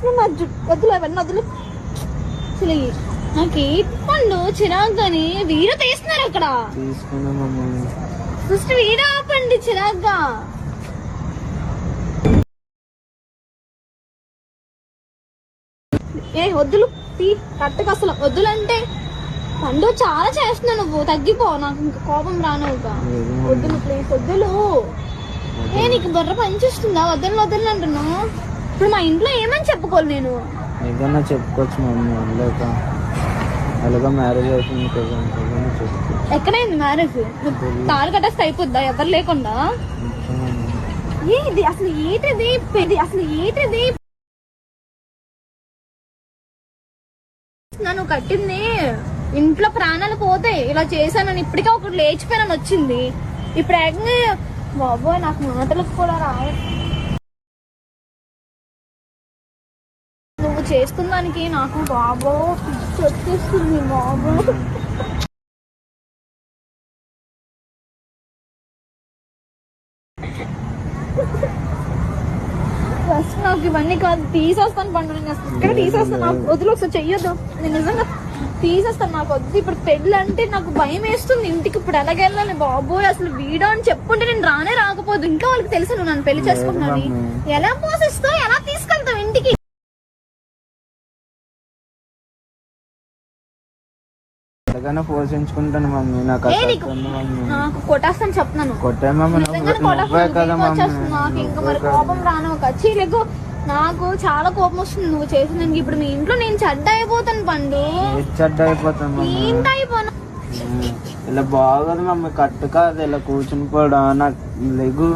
తీస్తున్నావు నా జుట్టు? వద్దులే అవన్నీ వద్దులే. అసలు నాకు పండు చిరాకు కానీ వీడియో తీస్తున్నారు అక్కడ. ఫస్ట్ వీడియో ఆపండి చిరాగ్గా. ఏ వద్దులు తీ కట్టకు, అసలు వద్దులంటే పండు చాలా చేస్తున్నావు నువ్వు, తగ్గిపో. నాకు ఇంకా కోపం రానుగా. వద్దులు ప్లీజ్ వద్దులు. ఏ నీకు బుర్ర పనిచేస్తుందా? వద్దులు వద్దులు అంటున్నావు. ఇప్పుడు మా ఇంట్లో ఏమని చెప్పుకోవాలి నేను? ఏదన్నా చెప్పుకోవచ్చు మమ్మీ. అలాగా మ్యారేజ్ అవుతుంది కదా. ఎక్కడైంది మ్యారేజ్? తాళి కట్టేస్తే అయిపోద్దా ఎవరు లేకుండా? ఏది అసలు ఏంటిది పెళ్లి? అసలు ఏంటిది? నన్ను కట్టింది ఇంట్లో ప్రాణాలు పోతాయి ఇలా చేశానని. ఇప్పటికే ఒకటి లేచిపోయానని వచ్చింది. ఇప్పుడు ఏకంగా బాబోయ్ నాకు మాటలకు కూడా రావు. నువ్వు చేస్తున్న దానికి నాకు బాబో వచ్చేస్తుంది బాబో. ఫస్ట్ నాకు ఇవన్నీ కాదు, తీసేస్తాను పండు. నేను ఇక్కడ తీసేస్తాను. నాకు వదిలి ఒకసారి చెయ్యొద్దు. నేను నిజంగా తీసేస్తాను. నాకు వద్దు. ఇప్పుడు పెళ్ళి అంటే నాకు భయం వేస్తుంది. ఇంటికి ఇప్పుడు ఎలాగెళ్ళాలి బాబోయ్? అసలు వీడో అని చెప్పుకుంటే నేను రానే రాకపోదు. ఇంకా వాళ్ళకి తెలుసు నువ్వు నన్ను పెళ్లి చేసుకుంటున్నాను. ఎలా పోషిస్తావు? ఎలా తీసుకెళ్తావు ఇంటికి? పోషించుకుంటాను మమ్మీ. నాకు కొట్టేస్తాను చెప్తున్నాను. నాకు ఇంకా మరి కోపం రాను. ఖచ్చితంగా నాకు చాలా కోపం వస్తుంది నువ్వు చేసిన. ఇప్పుడు మీ ఇంట్లో నేను చెడ్డ అయిపోతాను పండు. చెడ్డ అయిపోతాను. ఏంటైపోను? ఇలా బాగోదు మమ్మీ. కట్టు కాదు ఇలా కూర్చుని పోవడం. నాకు లెగు